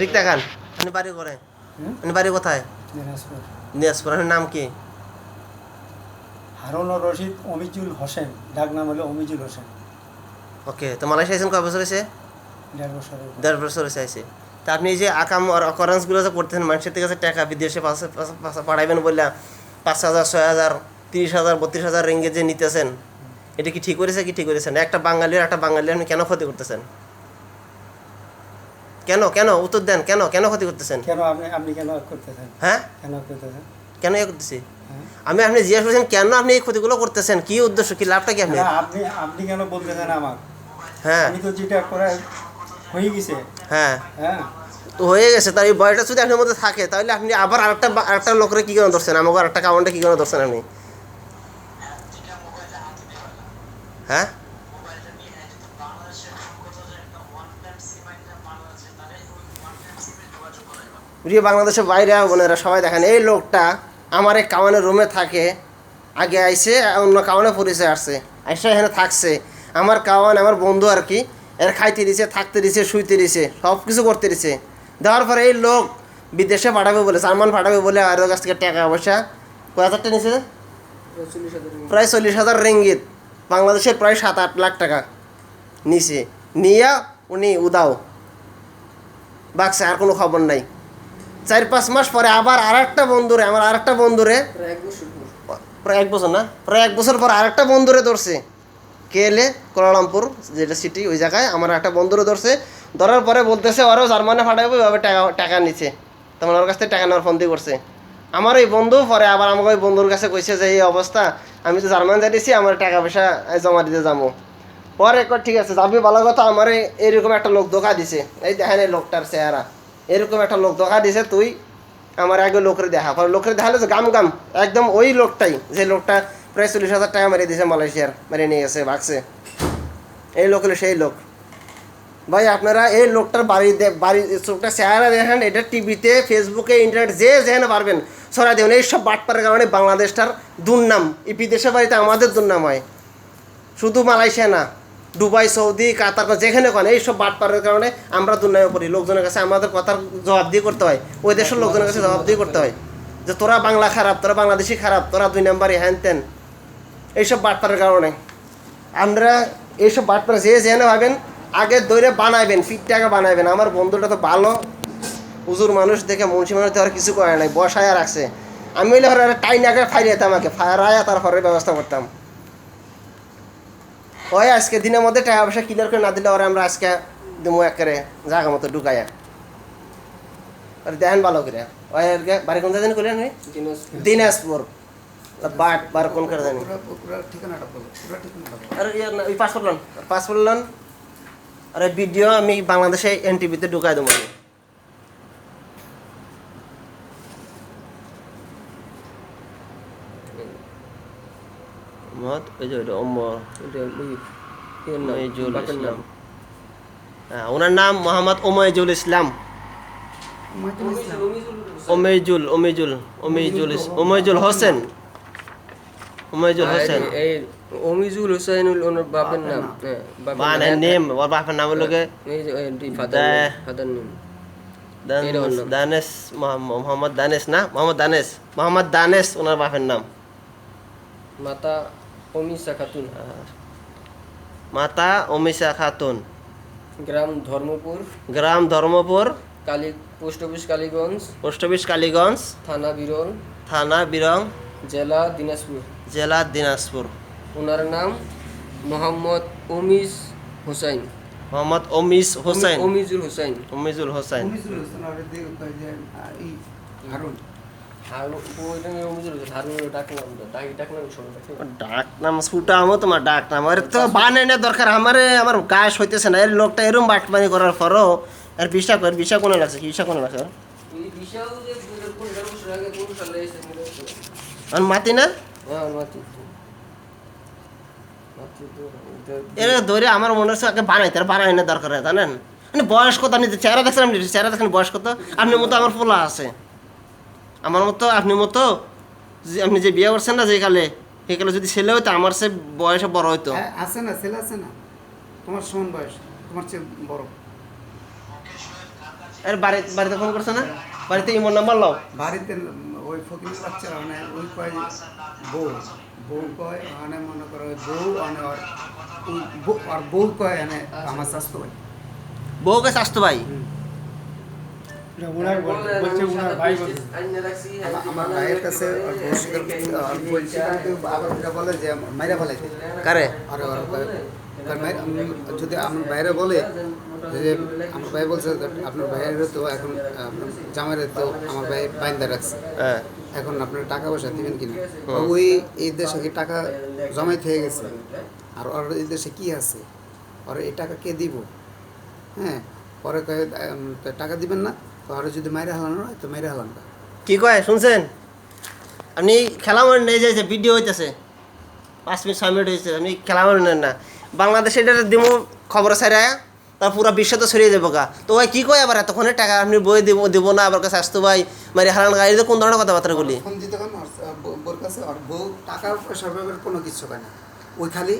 রিক্তা খান, আপনি বাড়ি করে? আপনি বাড়ি কোথায়? দিনাজপুর। দিনাজপুর। আপনার নাম কি? হারুনুর রশিদ অমিজুল হোসেন, ডাক নাম হলো অমিজুল হোসেন। ওকে, তো মালয়েশিয়া আছেন কয় বছর হয়েছে? 1.5 বছর। 1.5 বছর হয়েছে আইসে। তা আপনি এই যে আকাম আর অকারেন্সগুলো যে করতেছেন, মানুষের থেকে যে টাকা বিদেশে পাঠাইবেন বললে 5,000, 6,000, 30,000, 32,000 রিঙ্গিত যে নিতেছেন, এটা কি ঠিক করেছে কি ঠিক করেছেন? একটা বাঙালির আপনি কেন ক্ষতি করতেছেন? কেন কেন উত্তর দেন, কেন কেন ক্ষতি করতেছেন? কেন আপনি কেন করতেছেন? হ্যাঁ, কেন করতেছেন? কেন ইয়ে করতেছি? হ্যাঁ? আপনি জিজ্ঞাসা করছেন কেন আপনি এই ক্ষতিগুলো করতেছেন, কি উদ্দেশ্য, কি লাভটা কি আপনি? না, আপনি কেন বলতেছেন আমার? হ্যাঁ আমি তো যেটা করে হয়ে গেছে। হ্যাঁ, হ্যাঁ, তো হয়ে গেছে, তার এই বয়সটা যদি আপনার মধ্যে থাকে তাহলে আপনি আবার আরেকটা লোকের কি করে ধরছেন, আমাকে আরেকটা কাউন্টে কি করে ধরছেন আপনি? হ্যাঁ, প্রিয় বাংলাদেশের বাইরে বোনেরা সবাই দেখেন, এই লোকটা আমার এই কাউনের রুমে থাকে, আগে আইসে অন্য কাউনে পরিচয় আসছে, আইসা এখানে থাকছে, আমার কাওয়ান আমার বন্ধু আর কি, এর খাইতে দিছে, থাকতে দিছে, শুইতে দিছে, সব কিছু করতে দিছে। দেওয়ার পরে এই লোক বিদেশে পাঠাবে বলে, জার্মান পাঠাবে বলে, আর ওর কাছ থেকে টাকা পয়সা কয় হাজার টাকা নিছে, প্রায় 40,000 রিঙ্গিত, বাংলাদেশের প্রায় 7-8 লাখ টাকা নিছে। নিয়া উনি উদাও বাকছে, আর কোনো খবর নাই। 4-5 মাস পরে আবার আমার আরেকটা বন্ধুরে প্রায় 1 বছর না, প্রায় 1 বছর পর আরেকটা বন্ধুরে ধরছে, কে এলে কুয়ালালামপুর যেটা সিটি, ওই জায়গায় আমার একটা বন্ধুরে ধরছে। ধরার পরে বলতেছে ওরাও জার্মানে পাঠাবো, এভাবে টাকা নিচ্ছে, তেমন ওর কাছ থেকে টাকা নেওয়ার ফন্দি করছে। আমার এই বন্ধু পরে আবার আমাকে ওই বন্ধুর কাছে কইছে যে এই অবস্থা, আমি তো জার্মান যাইতেছি, আমার টাকা পয়সা জমা দিতে যাবো। পরে ঠিক আছে যাবি, ভালো কথা, আমার এরকম একটা লোক ধোকা দিছে, এই দেখেন এই লোকটার চেহারা, এরকম একটা লোক ধোকা দিছে, তুই আমার আগে লোকের দেখা, পরে লোকের দেখালে যে গাম একদম ওই লোকটাই, যে লোকটা প্রায় 40,000 টাকা মেরে দিয়েছে, মালয়েশিয়ার মেরে নিয়ে গেছে, ভাগছে। এই লোক হলো সেই লোক। ভাই আপনারা এই লোকটার বাড়ি লোকটার চেহারা দেখেন, এটা টিভিতে, ফেসবুকে, ইন্টারনেট যে যেখানে পারবেন ছড়াই দেবেন। এইসব বাটপারের কারণে বাংলাদেশটার দুর্নাম, এই বিদেশের বাড়িতে আমাদের দুর্নাম হয়, শুধু মালয়েশিয়া না, দুবাই, সৌদি, কাতার, যেখানে কোন এইসব বাটপারের কারণে আমরা দুর্নামে পড়ি। লোকজনের কাছে আমাদের কথার জবাব দিয়ে করতে হয়, ওই দেশের লোকজনের কাছে জবাব দিয়ে করতে হয় যে তোরা বাংলা খারাপ, তোরা বাংলাদেশি খারাপ, তোরা 2 নাম্বারই হ্যান তেন। এইসব বাটপারের কারণে আমরা এইসব বাটপার যে যেখানে ভাবেন আগে দৈরে বানাইবেন, ফিট টাকা বানাইবেন। আমার বন্ধুটা তো ভালো হুজুর মানুষ দেখে, মুন্সি মানুষ তো আর কিছু করে নাই, বসায় রাখছে। আমি হইলে টাইন আগে ফাইলে যেতাম, আমাকে ফায়ারায়া তার ঘরের ব্যবস্থা করতাম। ওই আজকে দিনের মধ্যে টাকা পয়সা ক্লিয়ার করে না দিলে ওরা আমরা আজকে দেবো একেবারে জায়গা মতো ঢুকাইয়া। আর দেখেন ভালো করে ওই বাড়ি কোন জায়গায় করলেন? দিনাজপুর। বার কোন করে জানি, আর ওই পাসপোর্ট লোন আর ভিডিও আমি বাংলাদেশে এনটিভিতে ঢুকাই দেবো। ওনার নাম মোহাম্মদ ওমাইজুল ইসলাম। ওমাইজুল হোসেন। অমিজুল হোসেন ওনার বাপের নাম। ওর বাপের নাম হলো দানেশ, মোহাম্মদ দানেশ না, মোহাম্মদ দানেশ ওনার বাপের নাম। মাতা অমিশা খাতুন। মাতা অমিশা খাতুন। গ্রাম ধর্মপুর। Post office Kaliganj. থানা বিরং। জেলা দিনাজপুর। ওনার নাম মোহাম্মদ অমিজুল হোসেন। ডাক নাম ছুটা আমো তোমার ডাক নাম, আরে তো বানানো দরকার, আমার গায়ে হইতেছে না। এর লোকটা এরম বাটপানি করার পরও আর বিষা কোনে লাগছে, কি বিষা কোনে লাগছে মাতি না, এর ধরে আমার মনে হচ্ছে বানাইতে দরকার, জানেন? মানে বয়স কত, আপনি চেহারা দেখেন বয়স কত? আপনার মতো আমার পোলা আছে, আমার মতো আপনার মতো, আপনি যে বিয়ে করছেন না যে কালে, সেই কালে যদি ছেলে হইতো আমার সে বয়সে বড় হইতো। আছে না, ছেলে আছে না তোমার সমান বয়স, তোমার চেয়ে বড়। এর বাড়িতে ফোন করছে না? বাড়িতে ইমোর নাম্বার লও। বাড়িতে ওই ফকিরের বাচ্চারা মানে ওই কয় বউ বউ কয় মানে মনে করো ওই বউ মানে আর বউ কয় মানে আমার স্বাস্থ্য ভাই বউকে স্বাস্থ্য ভাই। এটা ওনার বলছে ওনার ভাই বলছে আমার ভাইয়ের কাছে ওর বউ স্বীকার বলছে কিন্তু আবার ওটা বলে যে মাইরা ফেলাইতে কারে? আর যদি আমার বাইরে বলে যে আমার ভাই বলছে যে আপনার ভাইয়ের তো এখন আপনার জামাইয়ের তো আমার ভাই বাইন্দা রাখছে হ্যাঁ। এখন আপনার টাকা পয়সা দিবেন কিনা ওই এই দেশে কি টাকা জমাইতে হয়ে গেছে আর ওর এই দেশে কি আছে আর এই টাকা কে দিব হ্যাঁ পরে কয়ে টাকা দিবেন না পরে যদি মাইরে হালানো হয় তো মাইরে হালান না কি কয় শুনছেন? আপনি খেলা মনে নিয়ে যাইছে ভিডিও হইতেছে 5 মিনিট 6 মিনিট হয়েছে, আপনি খেলা মনে নেন না। বাংলাদেশে এটা দিব খবর ছাড়ায় তার পুরো বিশ্ব তো ছড়িয়ে যাবো গা। তো ভাই কি কয় আবার এতক্ষণে টাকা আপনি বই দিব না আবার কাছে স্বাস্থ্য ভাই মানে হারান গাড়িতে কোন ধরনের কথাবার্তাগুলি? ফোন দিতে পারেন ওর কাছে আর বউ টাকা পয়সার ব্যাপারে কোনো কিছু পায় না ওই খালি